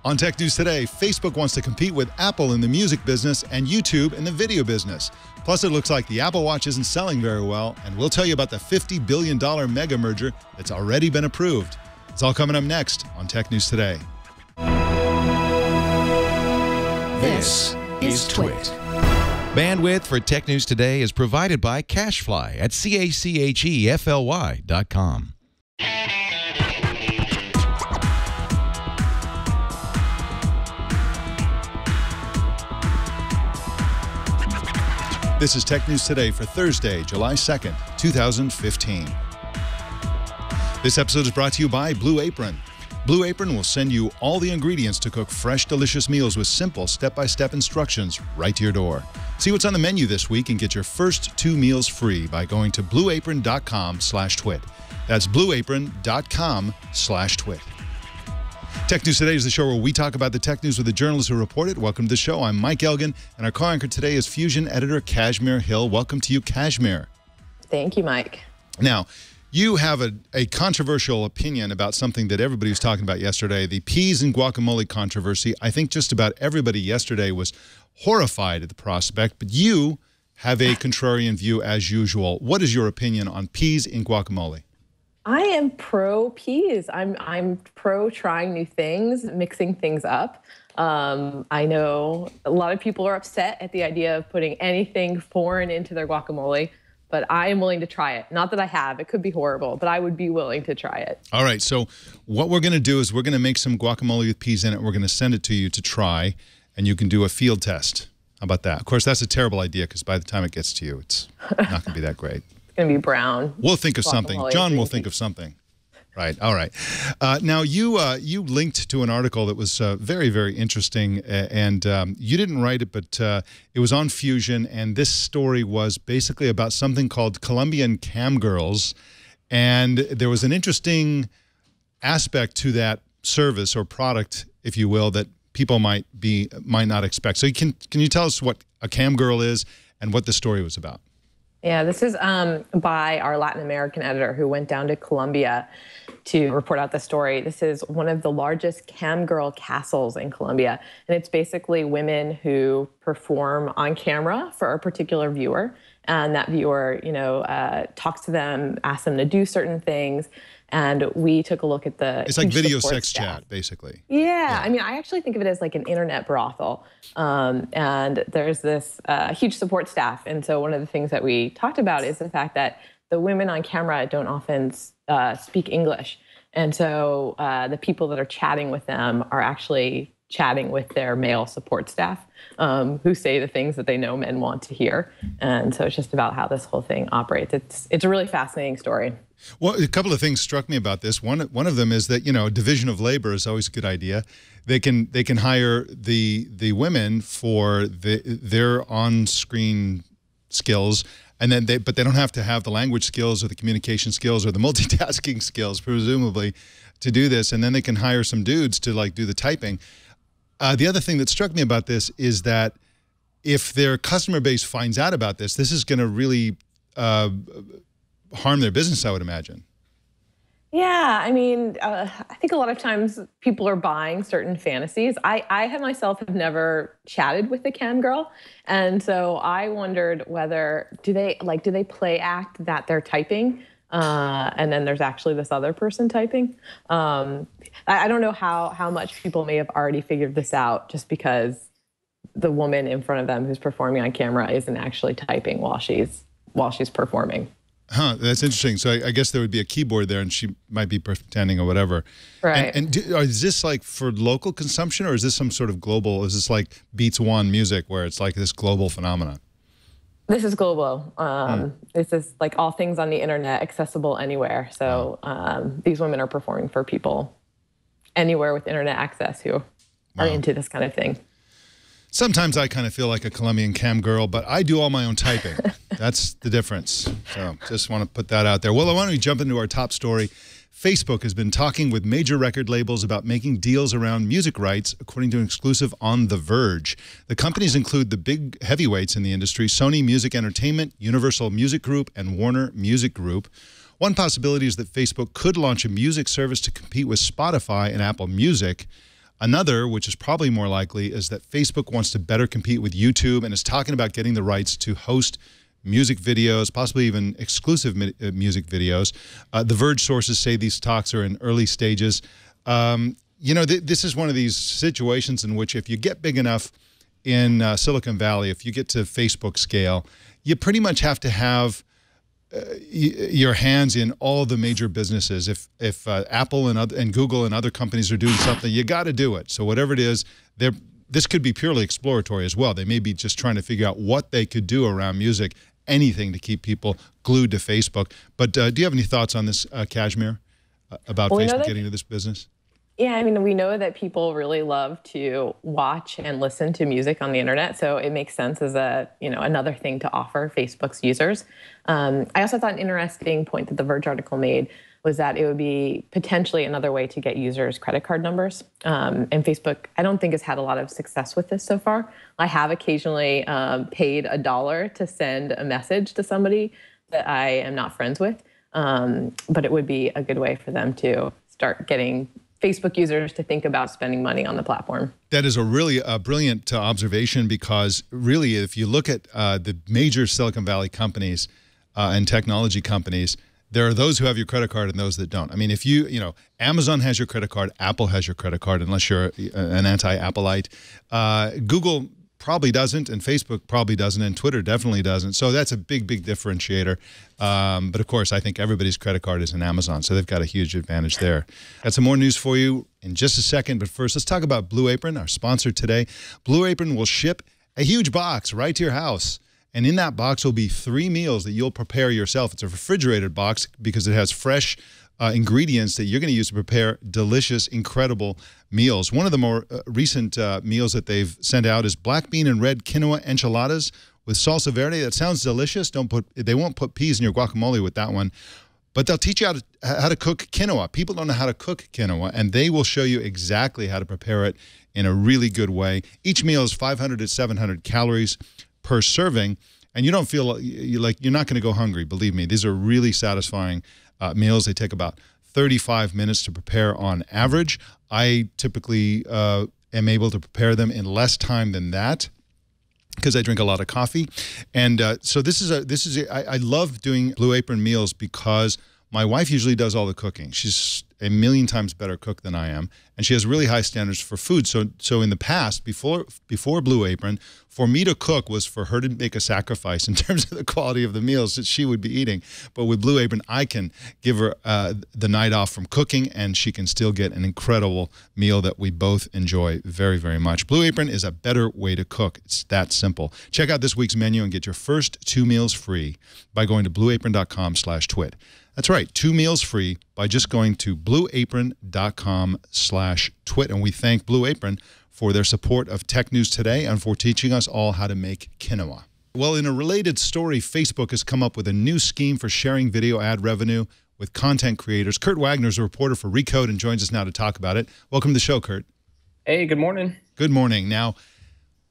On Tech News Today, Facebook wants to compete with Apple in the music business and YouTube in the video business. Plus, it looks like the Apple Watch isn't selling very well, and we'll tell you about the $50 billion mega merger that's already been approved. It's all coming up next on Tech News Today. This is Twit. Bandwidth for Tech News Today is provided by Cachefly at CACHEFLY.com. This is Tech News Today for Thursday, July 2nd, 2015. This episode is brought to you by Blue Apron. Blue Apron will send you all the ingredients to cook fresh, delicious meals with simple step-by-step instructions right to your door. See what's on the menu this week and get your first 2 meals free by going to blueapron.com/twit. That's blueapron.com/twit. Tech News Today is the show where we talk about the tech news with the journalists who report it. Welcome to the show. I'm Mike Elgan, and our co-anchor today is Fusion editor Kashmir Hill. Welcome to you, Kashmir. Thank you, Mike. Now, you have a controversial opinion about something that everybody was talking about yesterday, the peas and guacamole controversy. I think just about everybody yesterday was horrified at the prospect, but you have a contrarian view as usual. What is your opinion on peas in guacamole? I am pro peas. I'm pro trying new things, mixing things up. I know a lot of people are upset at the idea of putting anything foreign into their guacamole, but I am willing to try it. Not that I have, it could be horrible, but I would be willing to try it. All right, so what we're gonna do is we're gonna make some guacamole with peas in it. We're gonna send it to you to try, and you can do a field test. How about that? Of course, that's a terrible idea because by the time it gets to you, it's not gonna be that great. Going to be brown. We'll think of something. John will think of something. Right. All right. Now, you linked to an article that was very, very interesting, and you didn't write it, but it was on Fusion, and this story was basically about something called Colombian camgirls, and there was an interesting aspect to that service or product, if you will, that people might not expect. So can you tell us what a camgirl is and what the story was about? Yeah, this is by our Latin American editor who went down to Colombia to report out the story. This is one of the largest camgirl castles in Colombia, and it's basically women who perform on camera for a particular viewer, and that viewer, talks to them, asks them to do certain things. And we took a look at the It's like video sex chat, basically. Yeah, I mean, I actually think of it as like an internet brothel. And there's this huge support staff. And so one of the things that we talked about is the fact that the women on camera don't often speak English. And so the people that are chatting with them are actually chatting with their male support staff who say the things that they know men want to hear. And so it's just about how this whole thing operates. It's a really fascinating story. Well, a couple of things struck me about this. One of them is that, division of labor is always a good idea. They can hire the women for their on-screen skills, and then but they don't have to have the language skills or the communication skills or the multitasking skills, presumably, to do this. And then they can hire some dudes to do the typing. The other thing that struck me about this is that if their customer base finds out about this, this is going to really harm their business, I would imagine. Yeah, I mean, I think a lot of times people are buying certain fantasies. I myself have never chatted with a camgirl, and so I wondered whether do they play act that they're typing, and then there's actually this other person typing. I don't know how much people may have already figured this out just because the woman in front of them who's performing on camera isn't actually typing while she's performing. Huh, that's interesting. So I guess there would be a keyboard there and she might be pretending or whatever. Right. And is this like for local consumption or is this some sort of global, is this like Beats One music where it's like this global phenomenon? This is global. This is like all things on the internet, accessible anywhere. So these women are performing for people anywhere with internet access who are into this kind of thing. Sometimes I kind of feel like a Colombian cam girl, but I do all my own typing. That's the difference. So just want to put that out there. Well, why don't we jump into our top story. Facebook has been talking with major record labels about making deals around music rights, according to an exclusive on The Verge. The companies include the big heavyweights in the industry, Sony Music Entertainment, Universal Music Group, and Warner Music Group. One possibility is that Facebook could launch a music service to compete with Spotify and Apple Music. Another, which is probably more likely, is that Facebook wants to better compete with YouTube and is talking about getting the rights to host music videos, possibly even exclusive music videos. The Verge sources say these talks are in early stages. This is one of these situations in which if you get big enough in Silicon Valley, if you get to Facebook scale, you pretty much have to have your hands in all the major businesses. If Apple and Google and other companies are doing something, you got to do it. So whatever it is, this could be purely exploratory as well. They may be just trying to figure out what they could do around music, anything to keep people glued to Facebook. But do you have any thoughts on this, Kashmir, about Facebook getting into this business? Yeah, I mean, we know that people really love to watch and listen to music on the internet, so it makes sense as another thing to offer Facebook's users. I also thought an interesting point that the Verge article made was that it would be potentially another way to get users' credit card numbers. And Facebook, I don't think, has had a lot of success with this so far. I have occasionally paid $1 to send a message to somebody that I am not friends with, but it would be a good way for them to start getting Facebook users to think about spending money on the platform. That is a really brilliant observation, because really, if you look at the major Silicon Valley companies and technology companies, there are those who have your credit card and those that don't. I mean, if Amazon has your credit card, Apple has your credit card, unless you're an anti-Appleite. Google probably doesn't, and Facebook probably doesn't, and Twitter definitely doesn't. So that's a big, big differentiator. But of course, I think everybody's credit card is in Amazon, so they've got a huge advantage there. Got some more news for you in just a second, but first, let's talk about Blue Apron, our sponsor today. Blue Apron will ship a huge box right to your house, and in that box will be 3 meals that you'll prepare yourself. It's a refrigerated box because it has fresh ingredients that you're going to use to prepare delicious, incredible meals. One of the more recent meals that they've sent out is black bean and red quinoa enchiladas with salsa verde. That sounds delicious. They won't put peas in your guacamole with that one, but they'll teach you how to cook quinoa. People don't know how to cook quinoa, and they will show you exactly how to prepare it in a really good way. Each meal is 500 to 700 calories per serving, and you don't feel like you're not going to go hungry. Believe me, these are really satisfying meals. They take about 35 minutes to prepare on average. I typically am able to prepare them in less time than that because I drink a lot of coffee. And so I love doing Blue Apron meals because my wife usually does all the cooking. She's a million times better cook than I am, and she has really high standards for food. So in the past, before Blue Apron, for me to cook was for her to make a sacrifice in terms of the quality of the meals that she would be eating. But with Blue Apron, I can give her the night off from cooking, and she can still get an incredible meal that we both enjoy very, very much. Blue Apron is a better way to cook. It's that simple. Check out this week's menu and get your first 2 meals free by going to blueapron.com/twit. That's right, 2 meals free by just going to blueapron.com/twit. And we thank Blue Apron for their support of Tech News Today and for teaching us all how to make quinoa. Well, in a related story, Facebook has come up with a new scheme for sharing video ad revenue with content creators. Kurt Wagner is a reporter for Recode and joins us now to talk about it. Welcome to the show, Kurt. Hey, good morning. Good morning. Now,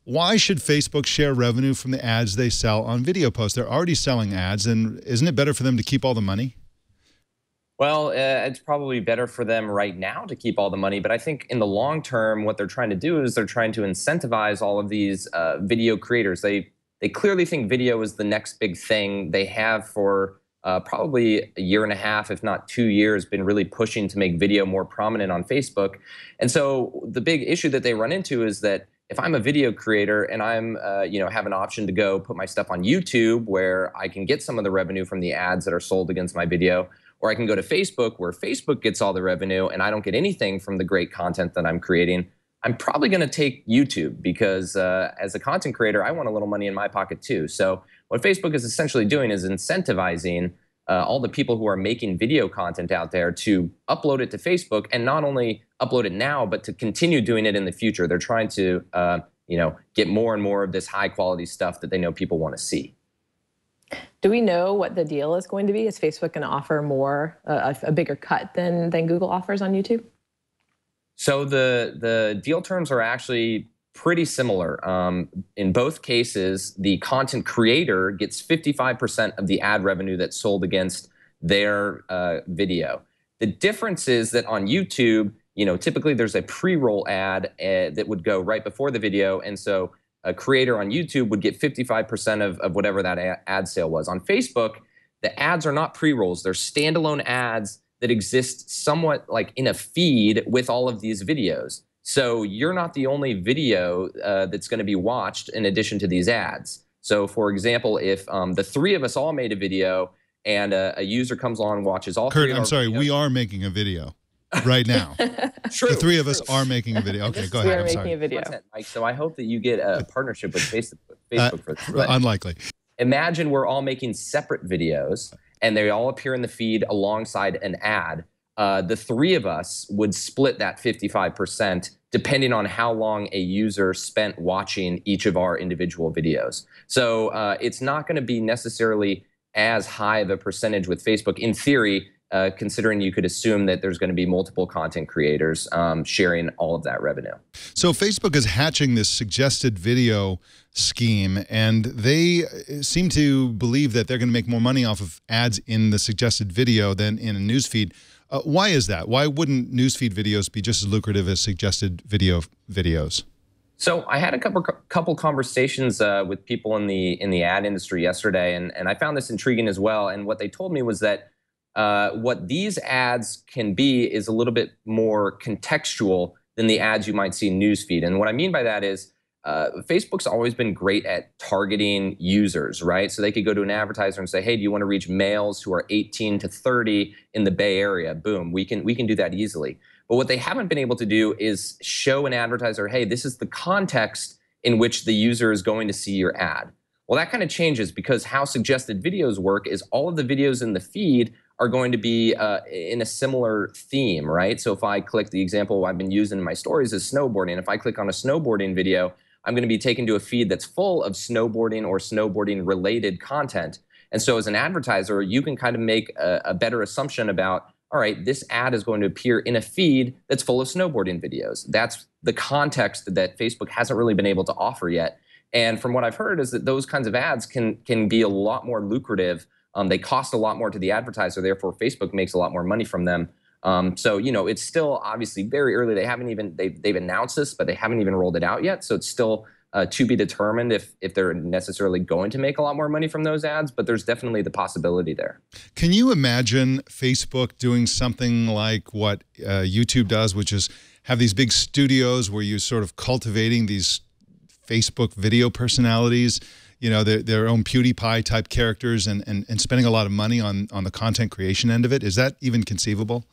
why should Facebook share revenue from the ads they sell on video posts? They're already selling ads, and isn't it better for them to keep all the money? Well, it's probably better for them right now to keep all the money, but I think in the long term, what they're trying to do is they're trying to incentivize all of these video creators. They clearly think video is the next big thing. They have for probably a year and a half, if not 2 years, been really pushing to make video more prominent on Facebook. And so the big issue that they run into is that if I'm a video creator and I'm, have an option to go put my stuff on YouTube where I can get some of the revenue from the ads that are sold against my video, or I can go to Facebook where Facebook gets all the revenue and I don't get anything from the great content that I'm creating, I'm probably going to take YouTube because as a content creator, I want a little money in my pocket too. So what Facebook is essentially doing is incentivizing all the people who are making video content out there to upload it to Facebook, and not only upload it now, but to continue doing it in the future. They're trying to get more and more of this high quality stuff that they know people want to see. Do we know what the deal is going to be? Is Facebook going to offer more, a bigger cut than Google offers on YouTube? So the deal terms are actually pretty similar. In both cases, the content creator gets 55% of the ad revenue that's sold against their video. The difference is that on YouTube, typically there's a pre-roll ad that would go right before the video. And so a creator on YouTube would get 55% of whatever that ad sale was. On Facebook, the ads are not pre-rolls. They're standalone ads that exist somewhat like in a feed with all of these videos. So you're not the only video that's going to be watched in addition to these ads. So for example, if the three of us all made a video and a user comes on and watches all Kurt, three of I'm our sorry, videos, we are making a video right now. True, The three of us are making a video. Okay, go ahead. We are I'm making sorry. a video. content, Mike. So I hope that you get a partnership with Facebook for this. But Unlikely. imagine we're all making separate videos and they all appear in the feed alongside an ad. The three of us would split that 55% depending on how long a user spent watching each of our individual videos. So it's not going to be necessarily as high of a percentage with Facebook in theory, considering you could assume that there's going to be multiple content creators sharing all of that revenue. So Facebook is hatching this suggested video scheme, and they seem to believe that they're going to make more money off of ads in the suggested video than in a newsfeed. Why is that? Why wouldn't newsfeed videos be just as lucrative as suggested videos? So I had a couple conversations with people in the ad industry yesterday, and I found this intriguing as well. And what they told me was that what these ads can be is a little bit more contextual than the ads you might see in newsfeed. And what I mean by that is Facebook's always been great at targeting users, right? So they could go to an advertiser and say, hey, do you want to reach males who are 18 to 30 in the Bay Area? Boom, we can do that easily. But what they haven't been able to do is show an advertiser, hey, this is the context in which the user is going to see your ad. Well, that kind of changes because how suggested videos work is all of the videos in the feed are going to be in a similar theme, right? So if I click, the example I've been using in my stories is snowboarding. If I click on a snowboarding video, I'm going to be taken to a feed that's full of snowboarding or snowboarding related content. And so as an advertiser, you can kind of make a better assumption about, all right, this ad is going to appear in a feed that's full of snowboarding videos. That's the context that Facebook hasn't really been able to offer yet. And from what I've heard is that those kinds of ads can be a lot more lucrative. They cost a lot more to the advertiser, therefore Facebook makes a lot more money from them. So, it's still obviously very early. They've announced this, but they haven't even rolled it out yet. So it's still to be determined if they're necessarily going to make a lot more money from those ads, but there's definitely the possibility there. Can you imagine Facebook doing something like what YouTube does, which is have these big studios where you're sort of cultivating these Facebook video personalities, their own PewDiePie type characters and spending a lot of money on the content creation end of it? Is that even conceivable?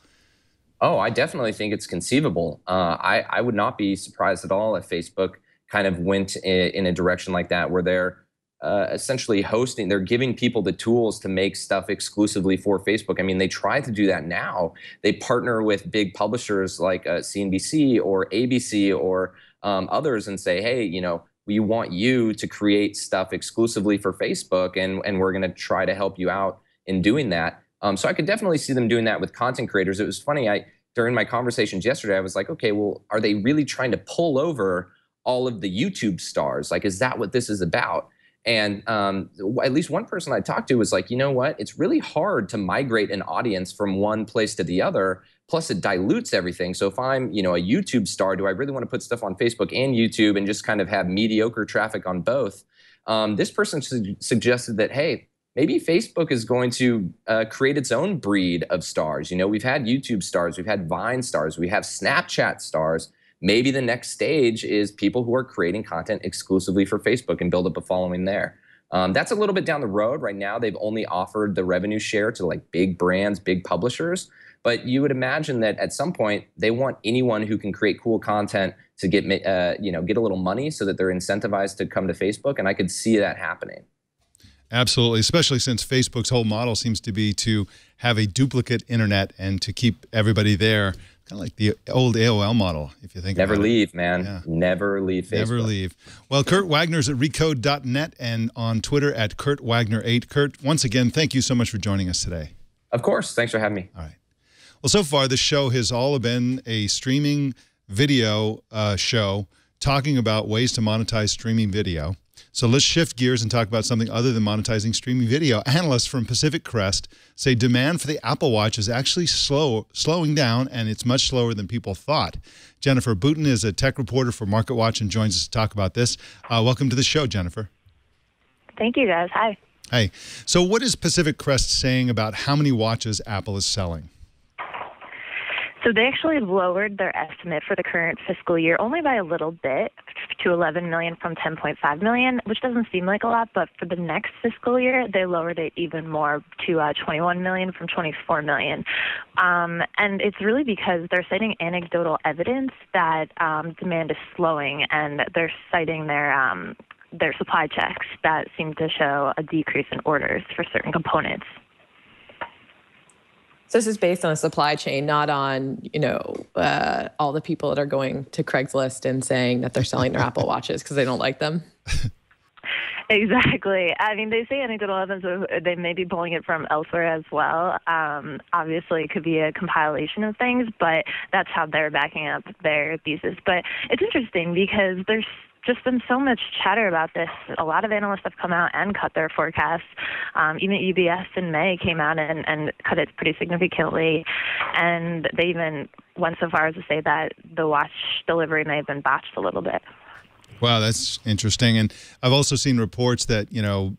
Oh, I definitely think it's conceivable. I would not be surprised at all if Facebook kind of went in a direction like that, where they're essentially hosting, they're giving people the tools to make stuff exclusively for Facebook. I mean, they try to do that now. They partner with big publishers like CNBC or ABC or others and say, hey, we want you to create stuff exclusively for Facebook, and we're going to try to help you out in doing that. So I could definitely see them doing that with content creators. It was funny, during my conversations yesterday, I was like, okay, well, are they really trying to pull over all of the YouTube stars? Like, is that what this is about? And at least one person I talked to was like, you know what? It's really hard to migrate an audience from one place to the other. Plus, it dilutes everything. So if I'm, a YouTube star, do I really want to put stuff on Facebook and YouTube and just kind of have mediocre traffic on both? This person suggested that, hey, maybe Facebook is going to create its own breed of stars. We've had YouTube stars, we've had Vine stars, we have Snapchat stars. Maybe the next stage is people who are creating content exclusively for Facebook and build up a following there. That's a little bit down the road. Right now, they've only offered the revenue share to like big brands, big publishers. But you would imagine that at some point, they want anyone who can create cool content to get a little money so that they're incentivized to come to Facebook. And I could see that happening. Absolutely, especially since Facebook's whole model seems to be to have a duplicate internet and to keep everybody there, kind of like the old AOL model, if you think about it. Never leave, man. Yeah. Never leave Facebook. Never leave. Well, Kurt Wagner's at recode.net and on Twitter at KurtWagner8. Kurt, once again, thank you so much for joining us today. Of course. Thanks for having me. All right. Well, so far, this show has all been a streaming video show talking about ways to monetize streaming video. So let's shift gears and talk about something other than monetizing streaming video. Analysts from Pacific Crest say demand for the Apple Watch is actually slowing down, and it's much slower than people thought. Jennifer Booton is a tech reporter for MarketWatch and joins us to talk about this. Welcome to the show, Jennifer. Thank you, guys. Hi. Hey. So what is Pacific Crest saying about how many watches Apple is selling? So they actually lowered their estimate for the current fiscal year only by a little bit to 11 million from 10.5 million, which doesn't seem like a lot, but for the next fiscal year, they lowered it even more to 21 million from 24 million. And it's really because they're citing anecdotal evidence that demand is slowing, and they're citing their supply checks that seem to show a decrease in orders for certain components. So this is based on a supply chain, not on, all the people that are going to Craigslist and saying that they're selling their Apple Watches because they don't like them. Exactly. I mean, they say anecdotal evidence, they may be pulling it from elsewhere as well. Obviously, it could be a compilation of things, but that's how they're backing up their thesis. But it's interesting because there's just been so much chatter about this. A lot of analysts have come out and cut their forecasts. Even UBS in May came out and cut it pretty significantly. And they even went so far as to say that the watch delivery may have been botched a little bit. Wow, that's interesting. And I've also seen reports that,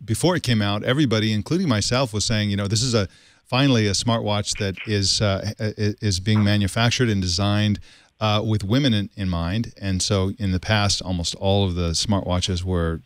before it came out, everybody, including myself, was saying, this is finally a smartwatch that is being manufactured and designed with women in mind. And so in the past, almost all of the smartwatches were,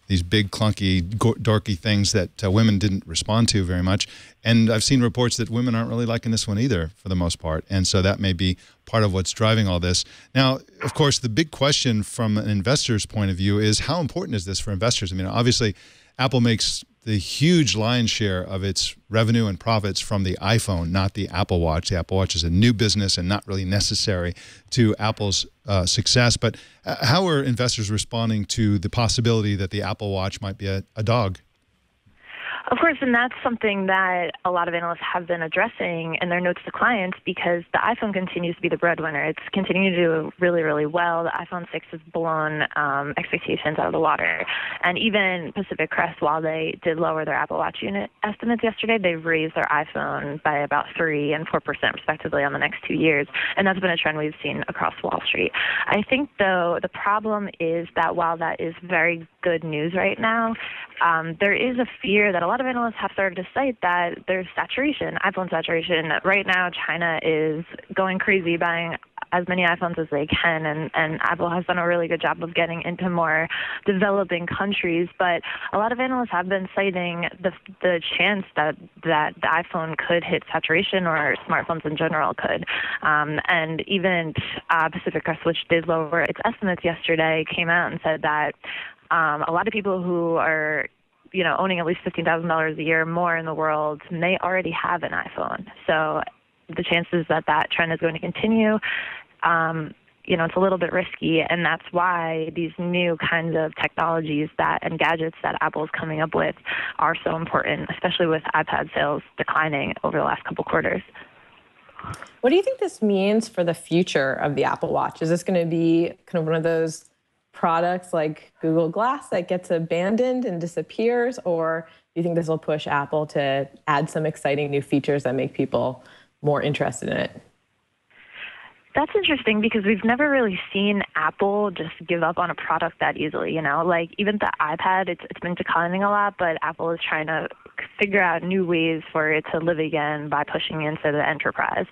these big, clunky, dorky things that women didn't respond to very much. And I've seen reports that women aren't really liking this one either, for the most part. And so that may be part of what's driving all this. Now, of course, the big question from an investor's point of view is how important is this for investors? I mean, obviously, Apple makes the huge lion's share of its revenue and profits from the iPhone, not the Apple Watch. The Apple Watch is a new business and not really necessary to Apple's success. But how are investors responding to the possibility that the Apple Watch might be a dog? Of course, and that's something that a lot of analysts have been addressing in their notes to clients because the iPhone continues to be the breadwinner. It's continuing to do really, really well. The iPhone 6 has blown expectations out of the water. And even Pacific Crest, while they did lower their Apple Watch unit estimates yesterday, they raised their iPhone by about 3% and 4% respectively on the next 2 years. And that's been a trend we've seen across Wall Street. I think, though, the problem is that while that is very good news right now, there is a fear that a lot of analysts have started to cite that there's saturation, iPhone saturation. Right now, China is going crazy buying as many iPhones as they can, and Apple has done a really good job of getting into more developing countries. But a lot of analysts have been citing the chance that the iPhone could hit saturation, or smartphones in general could. And even Pacific Crest, which did lower its estimates yesterday, came out and said that a lot of people who are owning at least $15,000 a year more in the world may already have an iPhone. So the chances that that trend is going to continue, it's a little bit risky. And that's why these new kinds of technologies and gadgets that Apple's coming up with are so important, especially with iPad sales declining over the last couple quarters. What do you think this means for the future of the Apple Watch? Is this going to be kind of one of those products like Google Glass that gets abandoned and disappears, or do you think this will push Apple to add some exciting new features that make people more interested in it? That's interesting because we've never really seen Apple just give up on a product that easily, Like even the iPad, it's been declining a lot, but Apple is trying to figure out new ways for it to live again by pushing into the enterprise.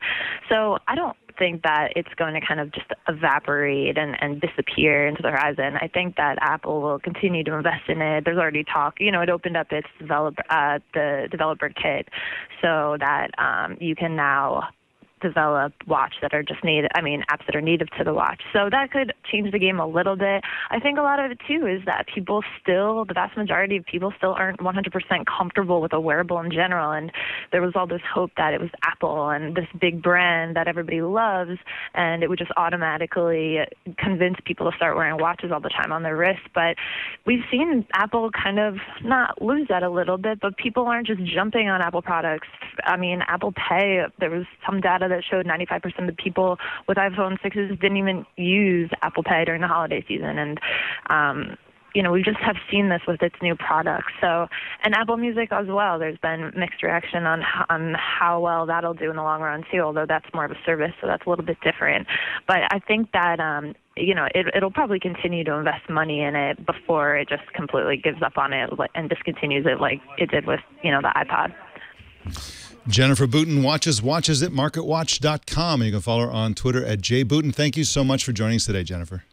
So I don't think that it's going to kind of just evaporate and disappear into the horizon. I think that Apple will continue to invest in it. There's already talk, it opened up its the developer kit so that you can now develop apps that are native to the watch. So that could change the game a little bit. I think a lot of it too is that the vast majority of people still aren't 100% comfortable with a wearable in general. And there was all this hope that it was Apple and this big brand that everybody loves, and it would just automatically convince people to start wearing watches all the time on their wrist. But we've seen Apple kind of not lose that a little bit, but people aren't just jumping on Apple products. Apple Pay, there was some data that showed 95% of the people with iPhone 6s didn't even use Apple Pay during the holiday season. And we just have seen this with its new products. So, and Apple Music as well, there's been mixed reaction on how well that'll do in the long run too, although that's more of a service, so that's a little bit different. But I think that, it'll probably continue to invest money in it before it just completely gives up on it and discontinues it like it did with, the iPod. Jennifer Booton watches at marketwatch.com. And you can follow her on Twitter at jbooton. Thank you so much for joining us today, Jennifer.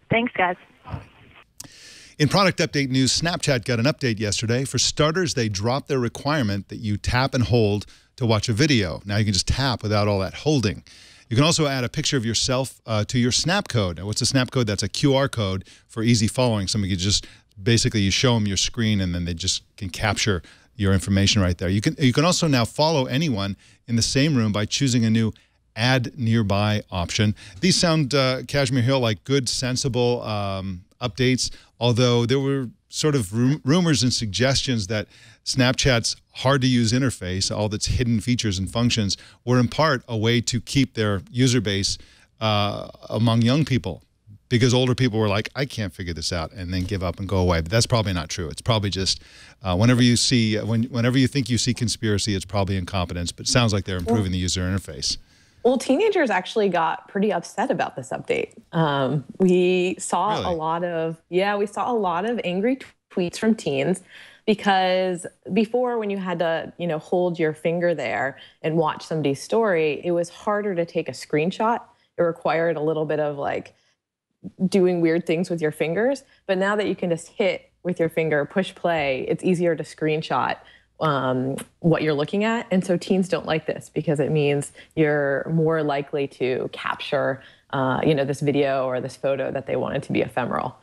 Thanks, guys. In product update news, Snapchat got an update yesterday. For starters, they dropped their requirement that you tap and hold to watch a video. Now you can just tap without all that holding. You can also add a picture of yourself to your Snap code. Now, what's a Snap code? That's a QR code for easy following. Somebody could just, basically you show them your screen and then they just can capture your information right there. You can also now follow anyone in the same room by choosing a new Add Nearby option. These sound, Kashmir Hill, like good, sensible updates, although there were sort of rumors and suggestions that Snapchat's hard-to-use interface, all its hidden features and functions, were in part a way to keep their user base among young people, because older people were like, I can't figure this out, and then give up and go away. But that's probably not true. It's probably just whenever you think you see conspiracy, it's probably incompetence. But it sounds like they're improving the user interface. Well, teenagers actually got pretty upset about this update. We saw a lot of angry tweets from teens, because before, when you had to, hold your finger there and watch somebody's story, it was harder to take a screenshot. It required a little bit of like doing weird things with your fingers. But now that you can just hit with your finger, push play, it's easier to screenshot what you're looking at. And so teens don't like this because it means you're more likely to capture, this video or this photo that they wanted to be ephemeral.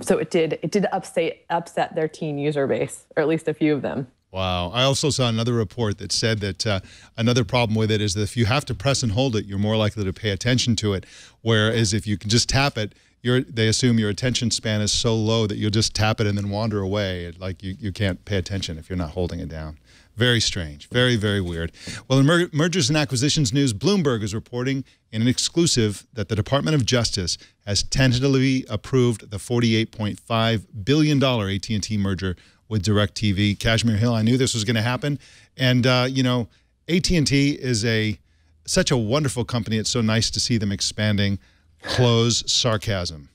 So it did upset their teen user base, or at least a few of them. Wow. I also saw another report that said that another problem with it is that if you have to press and hold it, you're more likely to pay attention to it. Whereas if you can just tap it, they assume your attention span is so low that you'll just tap it and then wander away. Like you can't pay attention if you're not holding it down. Very strange. Very, very weird. Well, in mergers and acquisitions news, Bloomberg is reporting in an exclusive that the Department of Justice has tentatively approved the $48.5 billion AT&T merger with DirecTV. Kashmir Hill, I knew this was going to happen. And, AT&T is such a wonderful company. It's so nice to see them expanding. Close sarcasm.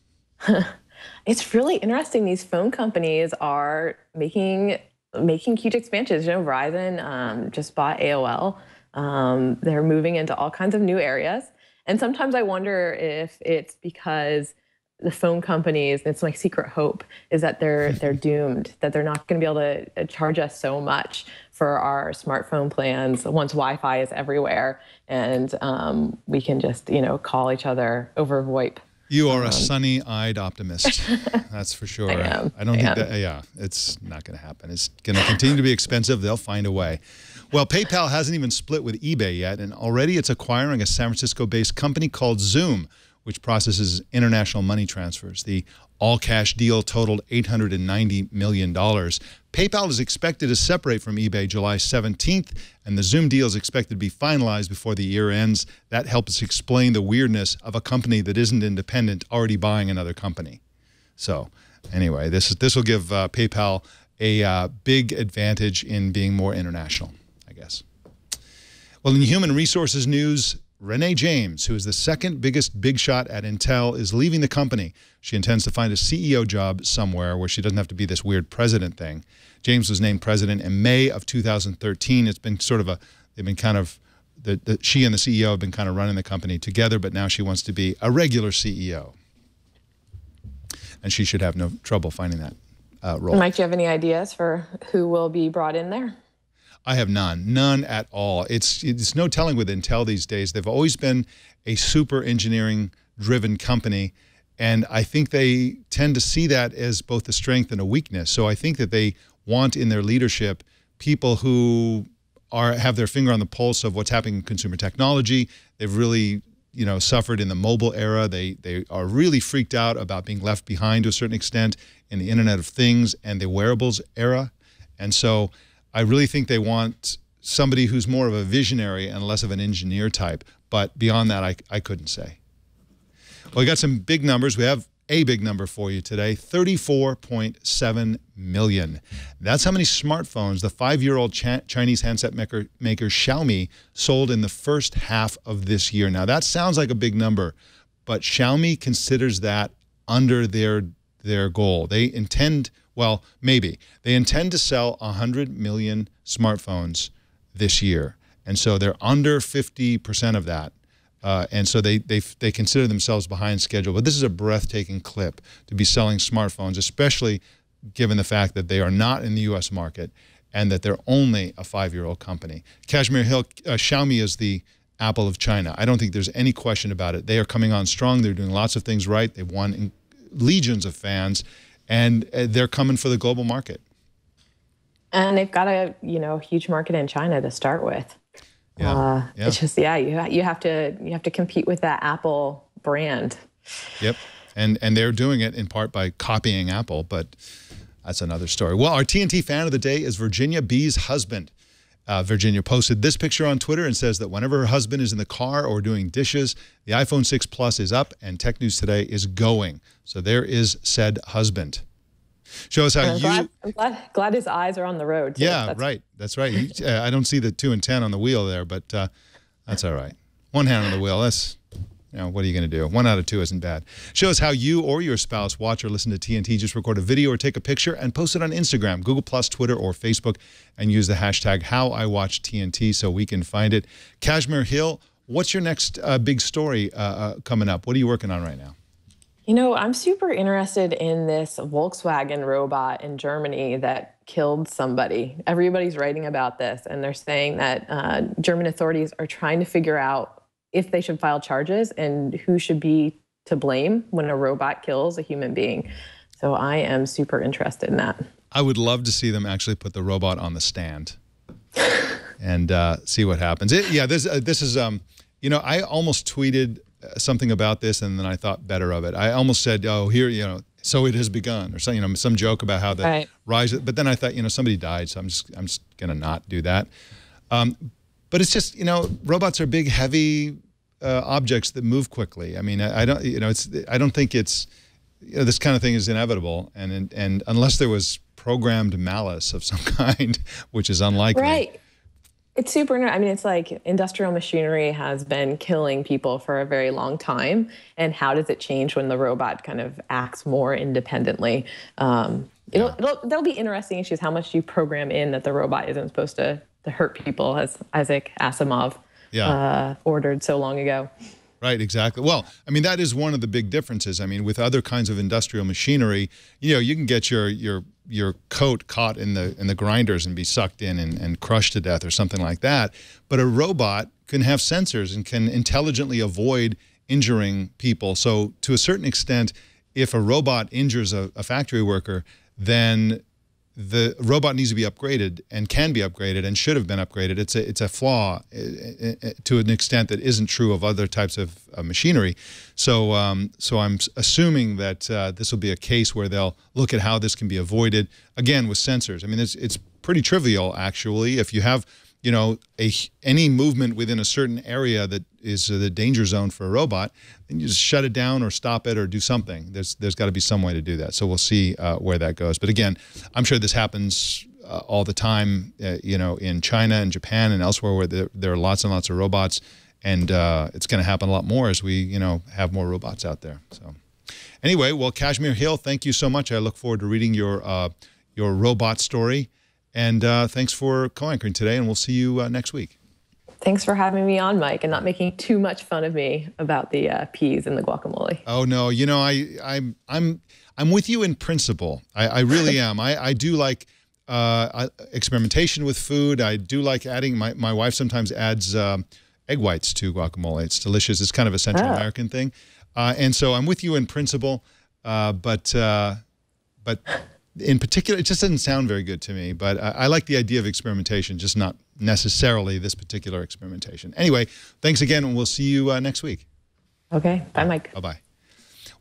It's really interesting. These phone companies are making huge expansions. Verizon just bought AOL. They're moving into all kinds of new areas. And sometimes I wonder if it's because the phone companies, it's my secret hope, is that they're doomed, that they're not going to be able to charge us so much for our smartphone plans once Wi-Fi is everywhere, and we can just call each other over VoIP. You are a sunny-eyed optimist. That's for sure. I don't think that. Yeah, it's not going to happen. It's going to continue to be expensive. They'll find a way. Well, PayPal hasn't even split with eBay yet, and already it's acquiring a San Francisco-based company called Zoom, which processes international money transfers. The all-cash deal totaled $890 million. PayPal is expected to separate from eBay July 17th, and the Zoom deal is expected to be finalized before the year ends. That helps explain the weirdness of a company that isn't independent already buying another company. So anyway, this will give PayPal a big advantage in being more international, I guess. Well, in human resources news, Renee James, who is the second biggest big shot at Intel, is leaving the company. She intends to find a CEO job somewhere where she doesn't have to be this weird president thing. James was named president in May of 2013. It's been sort of she and the CEO have been kind of running the company together, but now she wants to be a regular CEO. And she should have no trouble finding that role. Mike, do you have any ideas for who will be brought in there? I have none at all. It's no telling with Intel these days. They've always been a super engineering-driven company, and I think they tend to see that as both a strength and a weakness. So I think that they want in their leadership people who have their finger on the pulse of what's happening in consumer technology. They've really suffered in the mobile era. They are really freaked out about being left behind to a certain extent in the Internet of Things and the wearables era. And so I really think they want somebody who's more of a visionary and less of an engineer type. But beyond that, I couldn't say. Well, we got some big numbers. We have a big number for you today, 34.7 million. That's how many smartphones the 5-year-old Chinese handset maker Xiaomi sold in the first half of this year. Now, that sounds like a big number, but Xiaomi considers that under their goal. They intend, well, maybe. They intend to sell 100 million smartphones this year. And so they're under 50% of that. And so they consider themselves behind schedule. But this is a breathtaking clip to be selling smartphones, especially given the fact that they are not in the U.S. market and that they're only a 5-year-old company. Kashmir Hill, Xiaomi is the Apple of China. I don't think there's any question about it. They are coming on strong. They're doing lots of things right. They've won legions of fans, and they're coming for the global market. And they've got a huge market in China to start with. Yeah. It's just you have to compete with that Apple brand. Yep, and they're doing it in part by copying Apple, but that's another story. Well, our TNT fan of the day is Virginia B's husband. Virginia posted this picture on Twitter and says that whenever her husband is in the car or doing dishes, the iPhone 6 Plus is up and Tech News Today is going. So there is said husband. Show us how I'm glad his eyes are on the road. Too. Yeah, right. That's right. I don't see the 2 and 10 on the wheel there, but that's all right. One hand on the wheel. That's, what are you going to do? 1 out of 2 isn't bad. Show us how you or your spouse watch or listen to TNT. Just record a video or take a picture and post it on Instagram, Google+, Twitter, or Facebook, and use the hashtag HowIWatchTNT so we can find it. Kashmir Hill, what's your next big story coming up? What are you working on right now? I'm super interested in this Volkswagen robot in Germany that killed somebody. Everybody's writing about this, and they're saying that German authorities are trying to figure out if they should file charges and who should be to blame when a robot kills a human being. So I am super interested in that. I would love to see them actually put the robot on the stand and see what happens. This is, I almost tweeted something about this, and then I thought better of it. I almost said, "Oh, here, so it has begun," or some joke about how the rise. But then I thought, somebody died, so I'm just gonna not do that. But it's just, robots are big, heavy objects that move quickly. I mean, I don't think it's, this kind of thing is inevitable, and unless there was programmed malice of some kind, which is unlikely. Right. It's super interesting. I mean, it's like industrial machinery has been killing people for a very long time. And how does it change when the robot kind of acts more independently? There'll be interesting issues. How much do you program in that the robot isn't supposed to hurt people, as Isaac Asimov ordered so long ago? Right, exactly. Well, I mean, that is one of the big differences. I mean, with other kinds of industrial machinery, you can get your coat caught in the grinders and be sucked in and crushed to death or something like that. But a robot can have sensors and can intelligently avoid injuring people. So to a certain extent, if a robot injures a factory worker, then the robot needs to be upgraded and can be upgraded and should have been upgraded. It's a flaw to an extent that isn't true of other types of machinery. So I'm assuming that this will be a case where they'll look at how this can be avoided, again, with sensors. I mean, it's pretty trivial, actually. If you have, any movement within a certain area that is the danger zone for a robot, then you just shut it down or stop it or do something. There's got to be some way to do that. So we'll see where that goes. But again, I'm sure this happens all the time, in China and Japan and elsewhere where there are lots and lots of robots. And it's going to happen a lot more as we, have more robots out there. So anyway, well, Kashmir Hill, thank you so much. I look forward to reading your robot story. And thanks for co-anchoring today, and we'll see you next week. Thanks for having me on, Mike, and not making too much fun of me about the peas and the guacamole. Oh no, I'm with you in principle. I really am. I do like experimentation with food. I do like adding. My wife sometimes adds egg whites to guacamole. It's delicious. It's kind of a Central American thing, and so I'm with you in principle. But in particular, it just doesn't sound very good to me, but I like the idea of experimentation, just not necessarily this particular experimentation. Anyway, thanks again, and we'll see you next week. Okay. Bye, Mike. Bye-bye.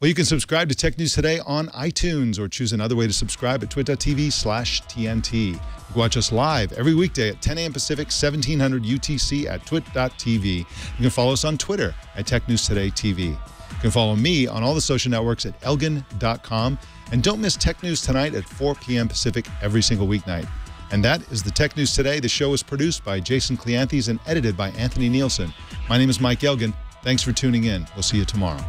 Well, you can subscribe to Tech News Today on iTunes or choose another way to subscribe at twit.tv/TNT. You can watch us live every weekday at 10 a.m. Pacific, 1700 UTC at twit.tv. You can follow us on Twitter at Tech News Today TV. You can follow me on all the social networks at elgan.com. And don't miss Tech News Tonight at 4 p.m. Pacific every single weeknight. And that is the Tech News Today. The show is produced by Jason Cleanthes and edited by Anthony Nielsen. My name is Mike Elgan. Thanks for tuning in. We'll see you tomorrow.